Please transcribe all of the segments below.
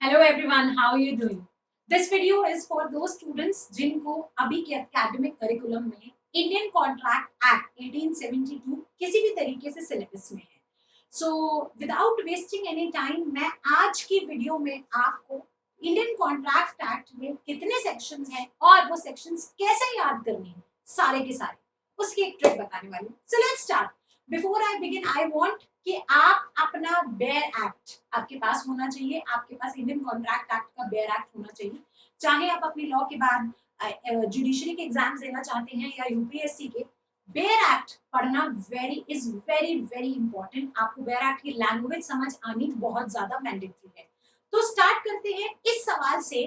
Hello everyone, how you doing? This video is for those students जिनको अभी के academic curriculum में Indian contract act 1872 किसी भी तरीके से सिलेबस में है। So without wasting any time मैं आज की वीडियो में आपको इंडियन कॉन्ट्रैक्ट एक्ट में कितने सेक्शंस हैं और वो सेक्शंस कैसे याद करने हैं सारे के सारे, उसकी एक ट्रिक बताने वाली हूँ। सो let's start. Before I begin I want कि आप अपना बेयर एक्ट आपके पास होना चाहिए। आपके पास इंडियन कॉन्ट्रैक्ट एक्ट का बेयर एक्ट होना चाहिए। चाहे आप अपने लॉ के बाद जुडिशरी के एग्जाम्स देना चाहते हैं या यूपीएससी के, बेयर एक्ट पढ़ना वेरी इंपॉर्टेंट। आपको बेयर एक्ट की लैंग्वेज समझ आनी बहुत ज्यादा मैंडेटरी है। तो स्टार्ट करते हैं इस सवाल से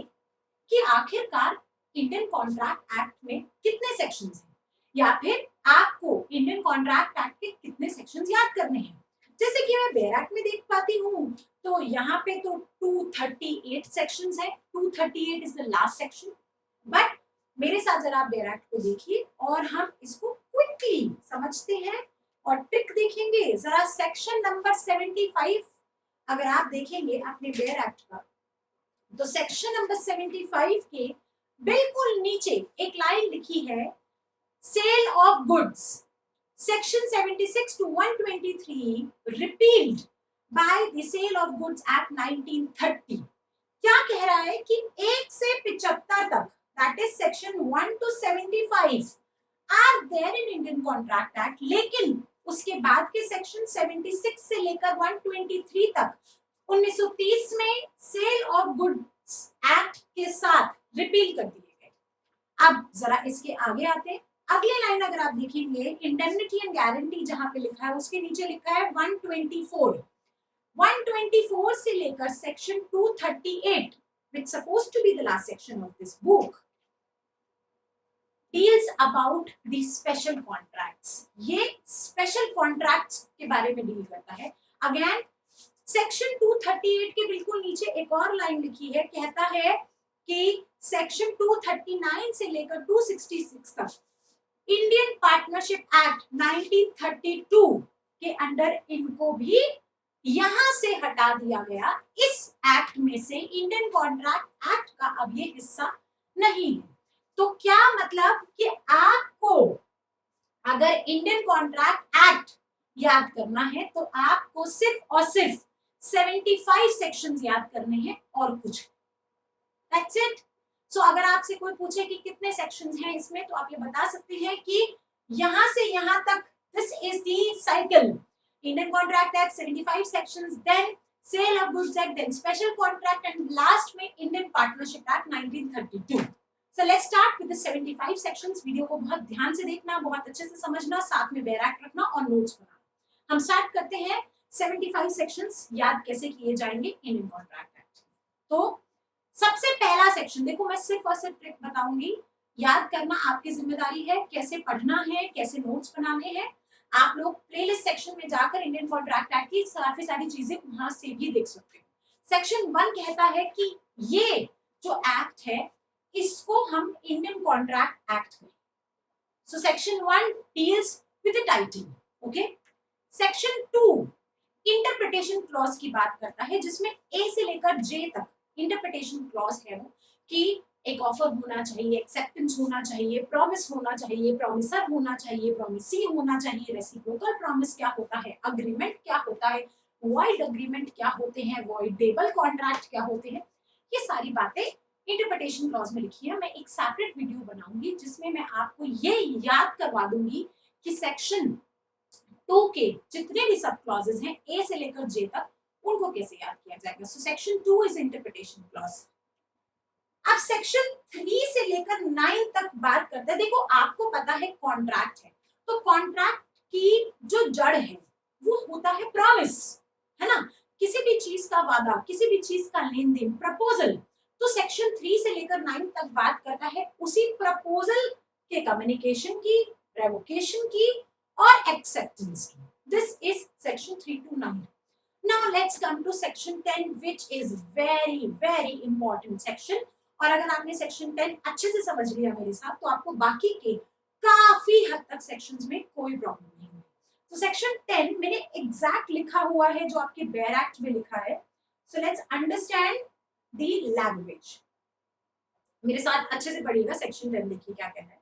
कि आखिरकार इंडियन कॉन्ट्रैक्ट एक्ट में कितने सेक्शंस हैं, या फिर आपको इंडियन कॉन्ट्रैक्ट एक्ट के कितने सेक्शंस याद करने हैं। जैसे कि मैं बेयर एक्ट में देख पाती हूँ तो यहाँ पे तो 238 सेक्शंस है। 238 is the last section. But मेरे साथ जरा आप बेयर एक्ट को देखिए और हम इसको क्विकली समझते हैं और ट्रिक देखेंगे। जरा सेक्शन नंबर 75 अगर आप देखेंगे अपने बेयर एक्ट का, तो सेक्शन नंबर 75 के बिल्कुल नीचे एक लाइन लिखी है, sale of goods. Section 76 to 123 repealed by the Sale of Goods Act 1930। क्या कह रहा है कि 1 से 75 तक, that is section 1 to 75 are there in Indian contract act, लेकिन उसके बाद के सेक्शन 76 से लेकर 123 तक 1930 में सेल ऑफ गुड्स एक्ट के साथ रिपील कर दिए गए। अब जरा इसके आगे आते हैं। अगले लाइन अगर आप देखेंगे, इंडेमनिटी एंड गारंटी जहां पे लिखा है उसके नीचे लिखा है 124। 124 से लेकर section 238 which supposed to be the last section of this book deals about the special contracts। ये स्पेशल कॉन्ट्रैक्ट्स के बारे में डील करता है। अगेन सेक्शन 238 के बिल्कुल नीचे एक और लाइन लिखी है, कहता है कि सेक्शन 239 से लेकर 266 तक इंडियन पार्टनरशिप एक्ट 1932 के अंडर इनको भी यहां से हटा दिया गया। इस एक्ट में से इंडियन कॉन्ट्रैक्ट एक्ट का अब ये हिस्सा नहीं है। तो क्या मतलब कि आपको अगर इंडियन कॉन्ट्रैक्ट एक्ट याद करना है तो आपको सिर्फ और सिर्फ 75 सेक्शंस याद करने हैं और कुछ। That's it. सो अगर आपसे कोई पूछे कि कितने सेक्शंस हैं इसमें, तो आप ये बता सकते हैं कि यहां से यहां तक this is the cycle. Indian contract act 75 sections, then sale of goods act, then special contract and last में Indian partnership act 1932। So let's start with the 75 sections. Video को बहुत ध्यान से देखना, बहुत अच्छे से समझना, साथ में बेयर एक्ट रखना और नोट्स बनाना। हम स्टार्ट करते हैं 75 सेक्शंस याद कैसे किए जाएंगे इंडियन कॉन्ट्रैक्ट एक्ट। तो सबसे पहला सेक्शन देखो, मैं सिर्फ और सिर्फ ट्रिक बताऊंगी, याद करना आपकी जिम्मेदारी है। कैसे पढ़ना है, कैसे नोट्स बनाने हैं, आप लोग प्लेलिस्ट सेक्शन में जाकर इंडियन कॉन्ट्रैक्ट एक्ट की काफी सारी चीजें वहां से भी देख सकते हो। सेक्शन 1 कहता है कि ये जो एक्ट है इसको हम इंडियन कॉन्ट्रैक्ट एक्ट करें। So section 1 deals with the title. Okay. Section 2 interpretation clause की बात करता है, जिसमें ए से लेकर जे तक इंटरप्रिटेशन क्लॉज है वो, कि एक ऑफर होना चाहिए, एक्सेप्टेंस होना चाहिए, प्रॉमिस होना चाहिए, प्रॉमिसर होना चाहिए, प्रॉमिसी होना चाहिए, रेसिप्रोकल प्रॉमिस क्या होता है, अग्रीमेंट क्या होता है, वॉइड अग्रीमेंट क्या होते हैं, वॉइडेबल कॉन्ट्रैक्ट क्या होते हैं, ये सारी बातें इंटरप्रिटेशन क्लॉज में लिखी है। मैं एक सेपरेट वीडियो बनाऊंगी जिसमें मैं आपको ये याद करवा दूंगी कि सेक्शन 2 के जितने भी सब क्लॉजेस हैं ए से लेकर जे तक, उनको कैसे याद किया जाएगा। So section 2 is interpretation clause. अब सेक्शन 3 से लेकर 9 तक बात करते हैं। देखो आपको पता है कॉन्ट्रैक्ट है, तो कॉन्ट्रैक्ट की जो जड़ है वो होता है प्रॉमिस, है ना, किसी भी चीज का वादा, किसी भी चीज का लेन देन, प्रपोजल। तो सेक्शन 3 से लेकर 9 तक बात करता है उसी प्रपोजल के कम्युनिकेशन की, रेवोकेशन की और एक्सेप्टेंस की। This is section 3 to 9। Now let's come to section 10 which is very important section। और अगर आपने सेक्शन 10 अच्छे से समझ लिया मेरे साथ, तो आपको बाकी के काफी हद तक सेक्शंस में कोई प्रॉब्लम नहीं होगी। तो सेक्शन 10 मैंने एग्जैक्ट लिखा हुआ है जो आपके बेयर एक्ट में लिखा है। So let's understand the language. मेरे साथ अच्छे से पढ़िएगा, सेक्शन 10 देखिए क्या कहता है।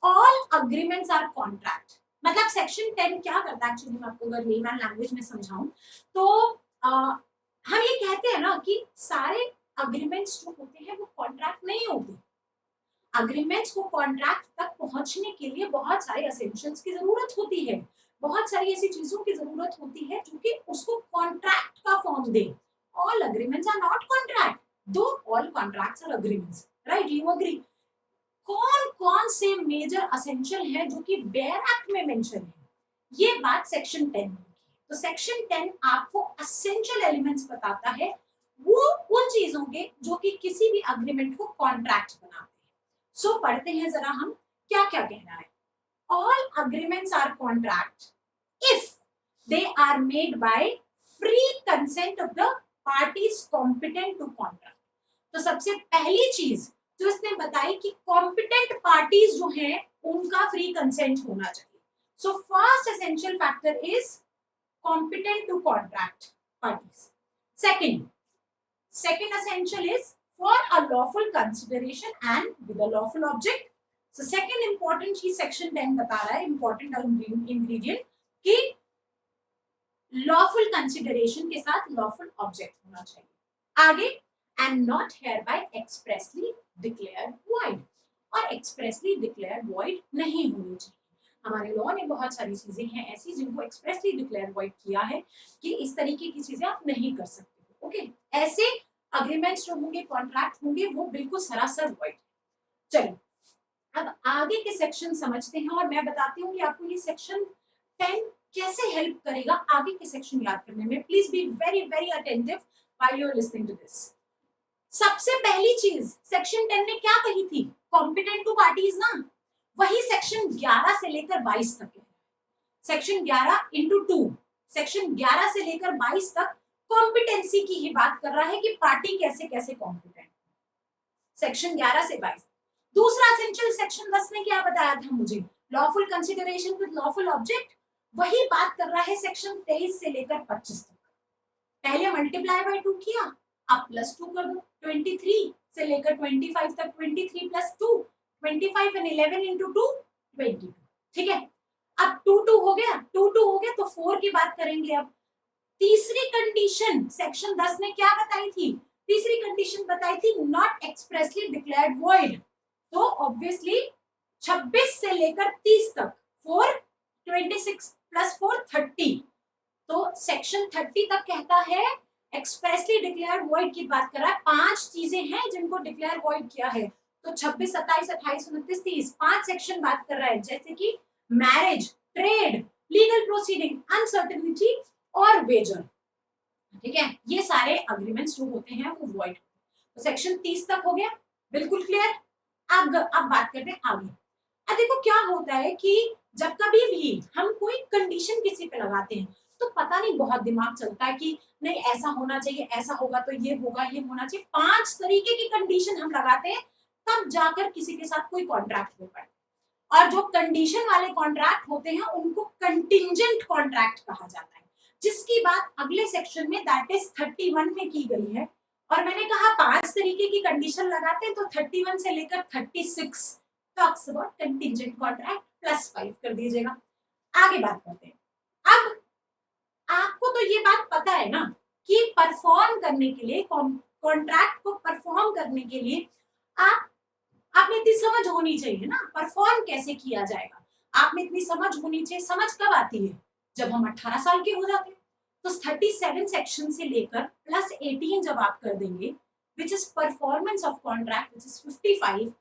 All agreements are contract. मतलब सेक्शन 10 क्या करता है एक्चुअली, मैं आपको अगर लेमैन लैंग्वेज में समझाऊं तो हम ये कहते हैं ना कि सारे अग्रीमेंट्स जो होते हैं वो कॉन्ट्रैक्ट नहीं होते। अग्रीमेंट्स को कॉन्ट्रैक्ट तक पहुंचने के लिए बहुत सारे एसेंशियल्स की जरूरत होती है, बहुत सारी ऐसी चीजों की जरूरत होती है जो कि उसको कॉन्ट्रैक्ट का फॉर्म दे। All agreements are not contract, though all contracts are agreements, right? You agree? कौन कौन से मेजर एसेंशियल है जो कि बेयर एक्ट में मेंशन है, ये बात सेक्शन 10 में। तो सेक्शन 10 आपको एसेंशियल एलिमेंट्स बताता है, वो उन चीजों के जो कि किसी भी अग्रीमेंट को कॉन्ट्रैक्ट बनाते हैं। सो पढ़ते हैं जरा हम क्या क्या कह रहा है। All agreements are contract if they are made by free consent of the parties competent to contract. तो सबसे पहली चीज जो इसने बताई कि कॉम्पिटेंट पार्टीज जो हैं उनका फ्री कंसेंट होना चाहिए। So first essential factor is competent to contract parties. second essential is for a lawful consideration and with a lawful object. So second important चीज section 10 बता रहा है, important ingredient कि lawful consideration के साथ lawful object होना चाहिए। आगे and not hereby expressly declared void, और expressly declared void नहीं होनी चाहिए। हमारे लॉ ने बहुत सारी चीजें हैं ऐसी जिनको एक्सप्रेसली डिक्लेयर वॉइड किया है कि इस तरीके की चीजें आप नहीं कर सकते। ओके, ऐसे अग्रीमेंट्स जो होंगे, कॉन्ट्रैक्ट होंगे, वो बिल्कुल सरासर वॉइड। चलिए अब आगे के सेक्शन समझते हैं और मैं बताती हूँ कि आपको ये सेक्शन 10 कैसे हेल्प करेगा आगे के सेक्शन याद करने में। Please be very very attentive while you are listening to this. सबसे पहली चीज सेक्शन 10 ने क्या कही थी? कॉम्पिटेंट टू पार्टीज ना, वही सेक्शन 11 से लेकर 22 तक है। सेक्शन 11 इंटू 2, सेक्शन 11 से लेकर 22 तक कॉम्पिटेंसी की ही बात कर रहा है कि पार्टी कैसे कैसे कॉम्पिटेंट। सेक्शन 11 से 22। दूसरा एसेंशियल सेक्शन 10 ने क्या बताया था मुझे? Lawful consideration with lawful object, वही बात कर रहा है सेक्शन 23 से लेकर 25 तक। पहले मल्टीप्लाई बाय 2 किया, अब प्लस 2 कर दो। 23 से लेकर 25 तक 23 प्लस 2, 25 एंड 11 इंटू 2 22। ठीक है, अब 2 2 हो गया, 2 2 हो गया तो 4 की बात करेंगे। अब तीसरी कंडीशन सेक्शन 10 ने क्या बताई थी? तीसरी कंडीशन बताई थी नॉट एक्सप्रेसली डिक्लेयर्ड वॉइड। तो ऑब्वियसली 26 से लेकर 30 तक 4 26 प्लस 4 30। तो सेक्शन 30 तक कहता है एक्सप्रेसली डिक्लेयर्ड वॉइड की बात कर रहा है। 5 चीजें हैं जिनको डिक्लेयर वॉइड किया है। तो 26 27 28 29 30 5 सेक्शन बात कर रहा है, जैसे कि marriage, trade, legal proceeding, uncertainty और वेजर। ठीक है, ये सारे अग्रीमेंट्स जो होते हैं वो वॉइड। तो सेक्शन 30 तक हो गया, बिल्कुल क्लियर। अब बात करते हैं आगे। अब देखो क्या होता है कि जब कभी भी हम कोई कंडीशन किसी पे लगाते हैं तो पता नहीं बहुत दिमाग चलता है कि नहीं ऐसा होना चाहिए, ऐसा होगा तो ये होगा, ये होना चाहिए। 5 तरीके की कंडीशन हम लगाते हैं तब जाकर किसी के साथ कोई कॉन्ट्रैक्ट हो पाए। और जो कंडीशन वाले कॉन्ट्रैक्ट होते हैं उनको कंटिंजेंट कॉन्ट्रैक्ट कहा जाता है, जिसकी बात अगले सेक्शन में दैट इज 31 में की गई है। और मैंने कहा 5 तरीके की कंडीशन लगाते हैं तो 31 से लेकर 36 talks about contingent contract plus 5 कर दीजिएगा। आगे बात करते हैं। अब आपको तो ये बात पता है ना कि परफॉर्म करने के लिए, कॉन्ट्रैक्ट को परफॉर्म करने के लिए आप में इतनी समझ होनी चाहिए ना, परफॉर्म कैसे किया जाएगा। आप में इतनी समझ होनी चाहिए। समझ कब आती है? जब हम 18 साल के हो जाते हैं। तो 37 सेक्शन से लेकर प्लस 18 जब आप कर देंगे, which is performance of contract, which is 55,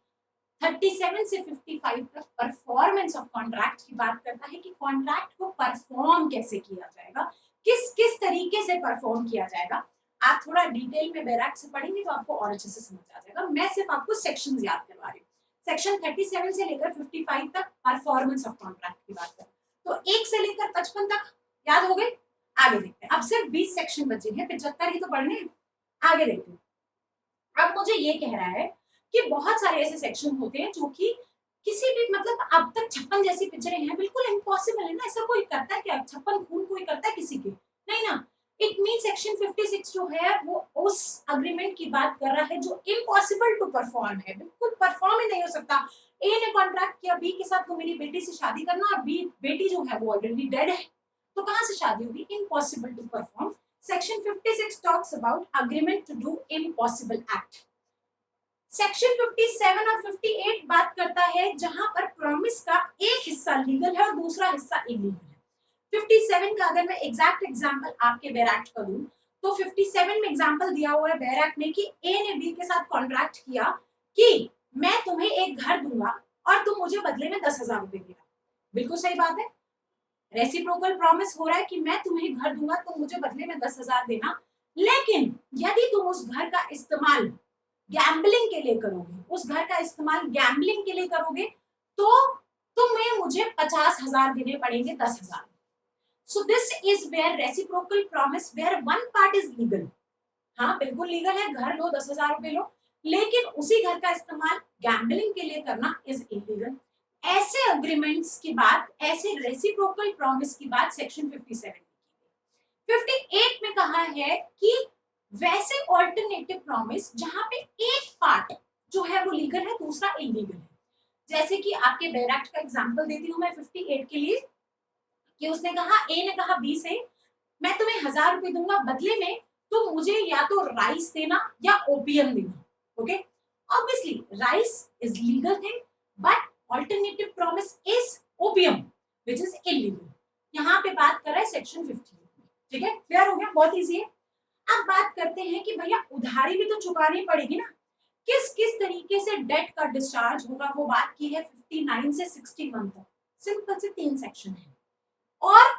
37 से 55 तक परफॉर्मेंस ऑफ कॉन्ट्रैक्ट की बात करता है कि कॉन्ट्रैक्ट को परफॉर्म कैसे किया जाएगा, किस किस तरीके से परफॉर्म किया जाएगा। आप थोड़ा डिटेल में बैराक से पढ़ेंगे तो आपको और अच्छे से समझ आ जाएगा। मैं सिर्फ आपको सेक्शंस याद करवा रही हूँ। सेक्शन 37 से लेकर 55 तक परफॉर्मेंस ऑफ कॉन्ट्रैक्ट की बात करें तो 1 से लेकर 55 तक याद हो गए। आगे देखते हैं। अब सिर्फ 20 सेक्शन बचे हैं, 75 ही तो पढ़ने हैं। आगे देखते हैं। अब मुझे ये कह रहा है कि बहुत सारे ऐसे सेक्शन होते हैं जो कि किसी भी, मतलब अब तक 56 जैसी पिक्चरें हैं, बिल्कुल इम्पॉसिबल है ना। ऐसा कोई करता है क्या? 56 खून कोई करता है किसी के? नहीं ना। इट मीन सेक्शन 56 जो है वो उस अग्रीमेंट की बात कर रहा है जो इम्पॉसिबल टू परफॉर्म है, बिल्कुल परफॉर्म ही नहीं हो सकता। ए ने कॉन्ट्रैक्ट किया बी के साथ, तो मेरी बेटी से शादी करना, और बी बेटी जो है वो ऑलरेडी डेड है, तो कहां से शादी होगी? Impossible to perform. Section 56 talks about agreement to do impossible act. Section 57 और 58 बात करता है जहां पर प्रॉमिस का एक हिस्सा लीगल है और दूसरा हिस्सा इलीगल है। 57 का अगर मैं एग्जैक्ट एग्जांपल आपके बैराक्ट का दूं, तो 57 में एग्जांपल दिया हुआ है बैराक्ट ने कि ए ने बी के साथ कॉन्ट्रैक्ट किया कि मैं तुम्हें एक घर दूंगा और तुम मुझे बदले में 10,000 रुपए देना। बिल्कुल सही बात है, रेसिप्रोकल प्रॉमिस हो रहा है कि मैं तुम्हें घर दूंगा, तुम मुझे बदले में 10,000 देना। लेकिन यदि तुम उस घर का इस्तेमाल गैम्बलिंग के लिए करोगे, उस घर का इस्तेमाल गैम्बलिंग के लिए करोगे, तो तुम्हें मुझे 50,000 देने पड़ेंगे 10,000। So this is where reciprocal promise where one part is legal. हाँ बिल्कुल लीगल है, घर लो 10,000 रुपए लो, लेकिन उसी घर का इस्तेमाल गैम्बलिंग के लिए करना इज इलीगल। ऐसे अग्रीमेंट्स की बात, ऐसे रेसिप्रोकल प्रॉमिस की बात सेक्शन 57 में। 58 में कहा है कि वैसे ऑल्टरनेटिव प्रॉमिस जहां पे एक पार्ट जो है वो लीगल है, दूसरा इलीगल है। जैसे कि आपके बैराक्ट का एग्जांपल देती हूँ मैं 58 के लिए, कि उसने कहा, ए ने कहा बी से, मैं तुम्हें 1,000 रुपए दूंगा, बदले में तुम मुझे या तो राइस देना या ओपियम देना। Okay, obviously rice is legal thing, but alternative promise is opium which is illegal. यहाँ पे बात कर रहा है सेक्शन 50। ठीक है, क्लियर हो गया, बहुत इजी है। अब बात करते हैं कि भैया उधारी भी तो चुकानी पड़ेगी ना, किस किस तरीके से डेट का डिस्चार्ज होगा, वो बात की है 59 से 61 तक। सिंपल से 3 सेक्शन है। और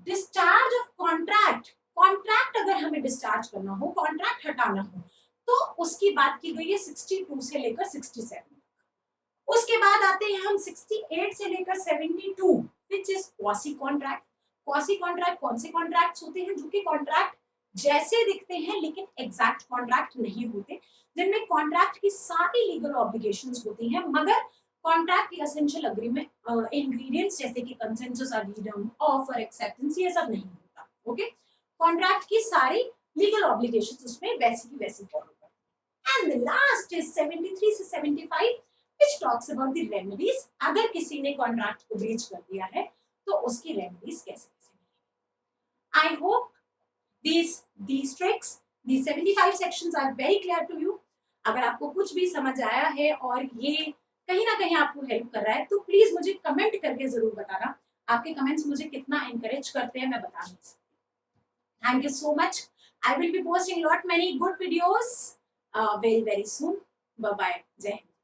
डिस्चार्ज ऑफ कॉन्ट्रैक्ट, कॉन्ट्रैक्ट अगर हमें डिस्चार्ज करना हो, कॉन्ट्रैक्ट हटाना हो, तो उसकी बात की गई है 62 से लेकर 67। उसके बाद आते हैं हम 68 से लेकर 72 which is quasi contract. Quasi contract कौन से कॉन्ट्रैक्ट्स होते हैं? जो कि कॉन्ट्रैक्ट जैसे दिखते हैं लेकिन एग्जैक्ट कॉन्ट्रैक्ट नहीं होते, जिनमें कॉन्ट्रैक्ट की सारी लीगल ऑब्लिगेशंस होती हैं, मगर कॉन्ट्रैक्ट की एसेंशियल अग्रीमेंट इंग्रेडिएंट्स जैसे कि कंसेंसस, अडीडम, ऑफर, एक्सेप्टेंस, ये सब नहीं होता। ओके, कॉन्ट्रैक्ट की सारी लीगल ऑब्लिगेशंस उसमें वैसी की वैसी फॉलो करती हैं। एंड द लास्ट इज 73 से 75 which talks about the remedies. अगर किसी ने कॉन्ट्रैक्ट को ब्रीच कर दिया है तो उसकी रेमेडीज कैसे कैसे। I hope these tricks, these 75 sections are very clear to you। अगर आपको कुछ भी समझ आया है और ये कहीं ना कहीं आपको हेल्प कर रहा है, तो प्लीज मुझे कमेंट करके जरूर बताना। आपके कमेंट्स मुझे कितना एनकरेज करते हैं मैं बता नहीं सकती। Thank you so much. I will be posting lot many good videos very very soon. Bye bye, Jai Hind.